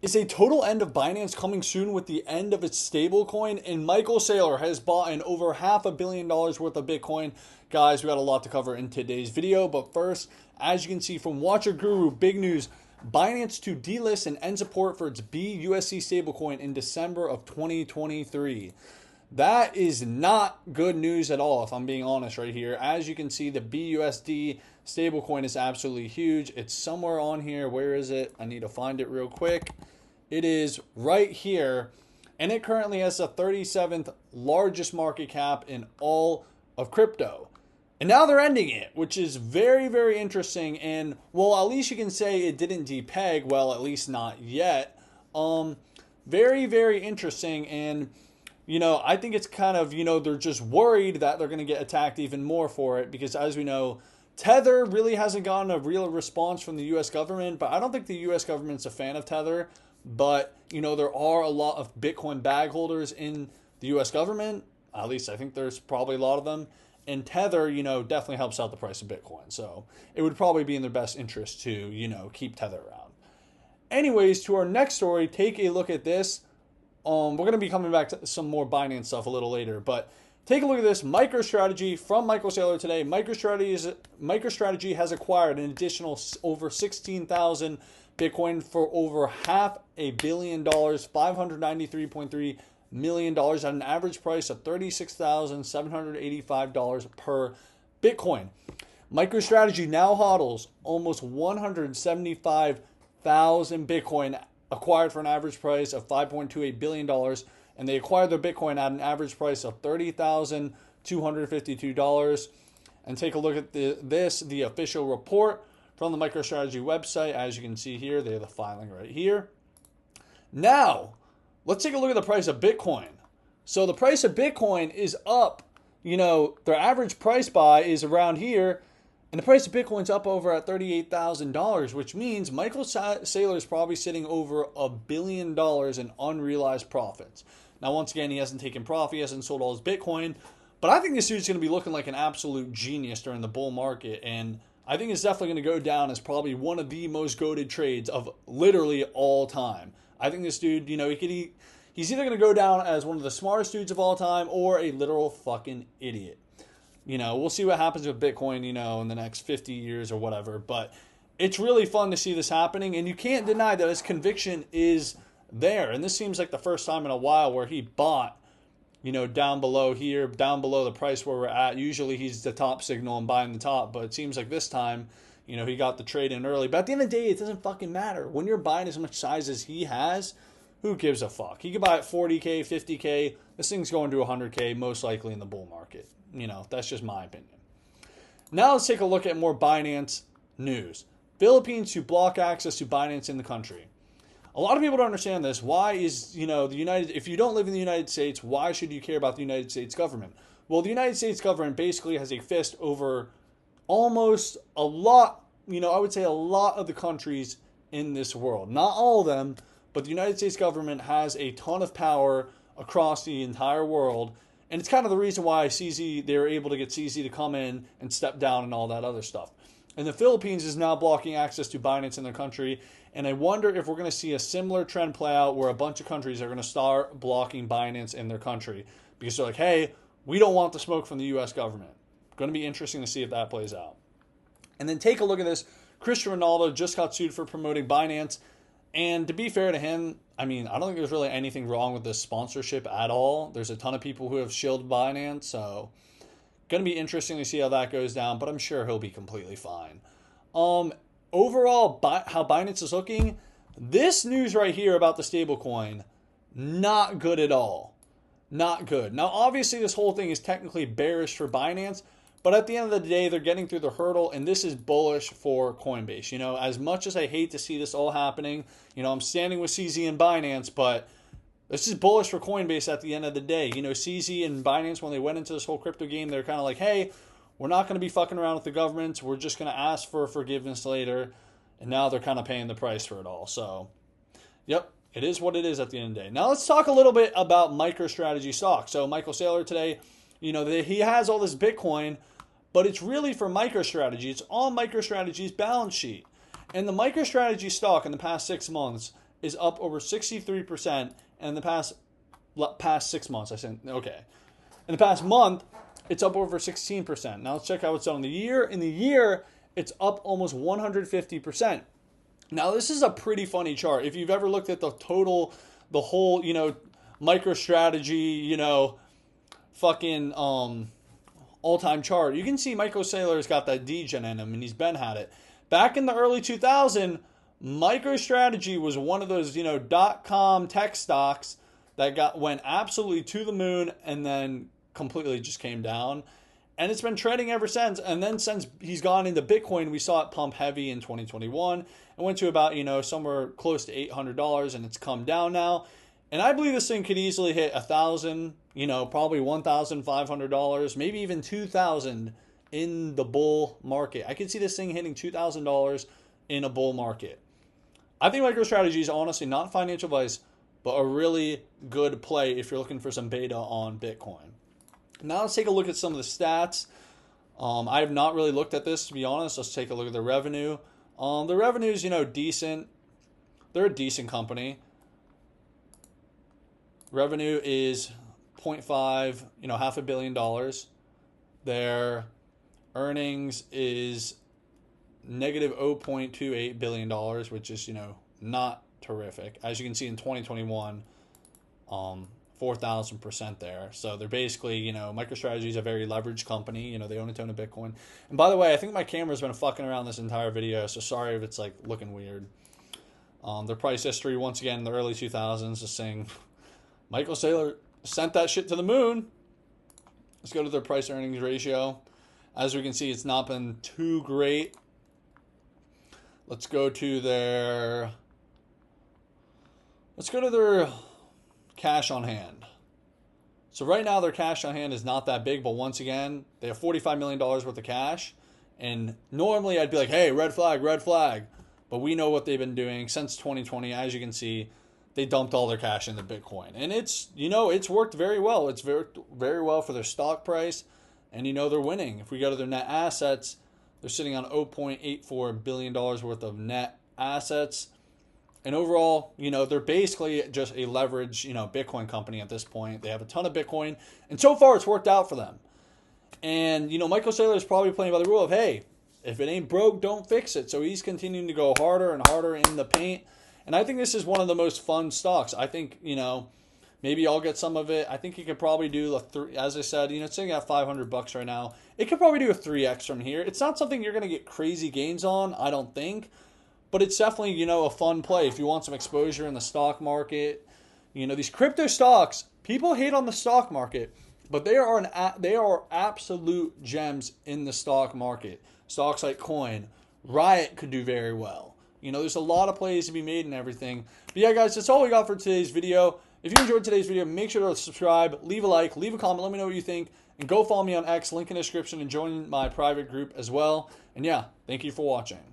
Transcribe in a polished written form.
Is a total end of Binance coming soon with the end of its stablecoin? And Michael Saylor has bought in over $500 million worth of Bitcoin. Guys, we got a lot to cover in today's video. But first, as you can see from Watcher Guru, big news. Binance to delist and end support for its BUSD stablecoin in December of 2023. That is not good news at all, if I'm being honest right here. As you can see, the BUSD stablecoin is absolutely huge. It's somewhere on here. Where is it? I need to find it real quick. It is right here, and it currently has the 37th largest market cap in all of crypto. And now they're ending it, which is very, very interesting. And, well, at least you can say it didn't depeg. Well, at least not yet. Very, very interesting. And, you know, I think it's kind of, you know, they're just worried that they're going to get attacked even more for it. Because, as we know, Tether really hasn't gotten a real response from the U.S. government. But I don't think the U.S. government's a fan of Tether. But, you know, there are a lot of Bitcoin bag holders in the U.S. government. At least I think there's probably a lot of them. And Tether, you know, definitely helps out the price of Bitcoin. So it would probably be in their best interest to, you know, keep Tether around. Anyways, to our next story, take a look at this. We're going to be coming back to some more Binance stuff a little later. But take a look at this. MicroStrategy from Michael Saylor today. MicroStrategy has acquired an additional over 16,000 Bitcoin for over $500 million, $593.3 million at an average price of $36,785 per Bitcoin. MicroStrategy now hodls almost 175,000 Bitcoin acquired for an average price of $5.28 billion, and they acquired their Bitcoin at an average price of $30,252. And take a look at the official report from the MicroStrategy website. As you can see here, they have the filing right here. Now, let's take a look at the price of Bitcoin. So the price of Bitcoin is up. You know, their average price buy is around here, and the price of Bitcoin's up over at $38,000, which means Michael Saylor is probably sitting over $1 billion in unrealized profits. Now, once again, he hasn't taken profit, he hasn't sold all his Bitcoin, but I think this dude's going to be looking like an absolute genius during the bull market, and I think it's definitely going to go down as probably one of the most goated trades of literally all time. I think this dude, you know, he's either going to go down as one of the smartest dudes of all time or a literal fucking idiot. You know, we'll see what happens with Bitcoin, you know, in the next 50 years or whatever. But it's really fun to see this happening. And you can't deny that his conviction is there. And this seems like the first time in a while where he bought, you know, down below here, down below the price where we're at. Usually he's the top signal and buying the top. But it seems like this time, you know, he got the trade in early. But at the end of the day, it doesn't fucking matter. When you're buying as much size as he has, who gives a fuck? He could buy at 40K, 50K. This thing's going to 100K most likely in the bull market. You know, that's just my opinion. Now let's take a look at more Binance news. Philippines to block access to Binance in the country. A lot of people don't understand this. Why is, you know, if you don't live in the United States, why should you care about the United States government? Well, the United States government basically has a fist over almost a lot, you know, I would say a lot of the countries in this world. Not all of them, but the United States government has a ton of power across the entire world. And it's kind of the reason why CZ, they were able to get CZ to come in and step down and all that other stuff. And the Philippines is now blocking access to Binance in their country. And I wonder if we're going to see a similar trend play out where a bunch of countries are going to start blocking Binance in their country. Because they're like, hey, we don't want the smoke from the U.S. government. Going to be interesting to see if that plays out. And then take a look at this. Cristiano Ronaldo just got sued for promoting Binance. And to be fair to him, I mean, I don't think there's really anything wrong with this sponsorship at all. There's a ton of people who have shilled Binance, so going to be interesting to see how that goes down, but I'm sure he'll be completely fine. Overall, how Binance is looking, this news right here about the stablecoin, not good at all. Not good. Now, obviously, this whole thing is technically bearish for Binance, but at the end of the day, they're getting through the hurdle, and this is bullish for Coinbase. You know, as much as I hate to see this all happening, you know, I'm standing with CZ and Binance, but this is bullish for Coinbase at the end of the day. You know, CZ and Binance, when they went into this whole crypto game, they're kind of like, hey, we're not going to be fucking around with the government. We're just going to ask for forgiveness later. And now they're kind of paying the price for it all. So, yep, it is what it is at the end of the day. Now let's talk a little bit about MicroStrategy stock. So Michael Saylor today, you know, he has all this Bitcoin, but it's really for MicroStrategy. It's on MicroStrategy's balance sheet. And the MicroStrategy stock in the past 6 months is up over 63%. And in the past 6 months, I said, okay. In the past month, it's up over 16%. Now let's check out what's done in the year. In the year, it's up almost 150%. Now this is a pretty funny chart. If you've ever looked at the whole, MicroStrategy, fucking all-time chart, you can see MicroStrategy got that degen in him, and he's been had it. Back in the early 2000s, MicroStrategy was one of those, .com tech stocks that went absolutely to the moon and then completely just came down. And it's been trading ever since. And then since he's gone into Bitcoin, we saw it pump heavy in 2021. It went to about, somewhere close to $800, and it's come down now. And I believe this thing could easily hit $1,000, probably $1,500, maybe even $2,000 in the bull market. I could see this thing hitting $2,000 in a bull market. I think MicroStrategy is honestly not financial advice, but a really good play if you're looking for some beta on Bitcoin. Now let's take a look at some of the stats. I have not really looked at this, to be honest. Let's take a look at the revenue. The revenue is, decent. They're a decent company. Revenue is 0.5, $500 million. Their earnings is negative $0.28 billion, which is, not terrific. As you can see in 2021, 4,000% there. So they're basically, MicroStrategy is a very leveraged company. They own a ton of Bitcoin. And by the way, I think my camera's been fucking around this entire video, so sorry if it's looking weird. Their price history, once again, in the early 2000s, is saying Michael Saylor sent that shit to the moon. Let's go to their price earnings ratio. As we can see, it's not been too great. Let's go to their cash on hand. So right now their cash on hand is not that big, but once again, they have $45 million worth of cash. And normally I'd be like, hey, red flag, red flag. But we know what they've been doing since 2020. As you can see, they dumped all their cash into Bitcoin. And it's worked very well. It's very, very well for their stock price. And they're winning. If we go to their net assets, they're sitting on $0.84 billion worth of net assets. And overall, they're basically just a leverage, Bitcoin company at this point. They have a ton of Bitcoin. And so far, it's worked out for them. And, Michael Saylor is probably playing by the rule of, hey, if it ain't broke, don't fix it. So he's continuing to go harder and harder in the paint. And I think this is one of the most fun stocks. I think, maybe I'll get some of it. I think you could probably do, as I said, it's sitting at $500 right now. It could probably do a 3x from here. It's not something you're going to get crazy gains on, I don't think. But it's definitely, a fun play if you want some exposure in the stock market. These crypto stocks, people hate on the stock market, but they are absolute gems in the stock market. Stocks like Coin, Riot could do very well. There's a lot of plays to be made and everything. But yeah, guys, that's all we got for today's video. If you enjoyed today's video, make sure to subscribe, leave a like, leave a comment, let me know what you think, and go follow me on X, link in the description, and join my private group as well. And yeah, thank you for watching.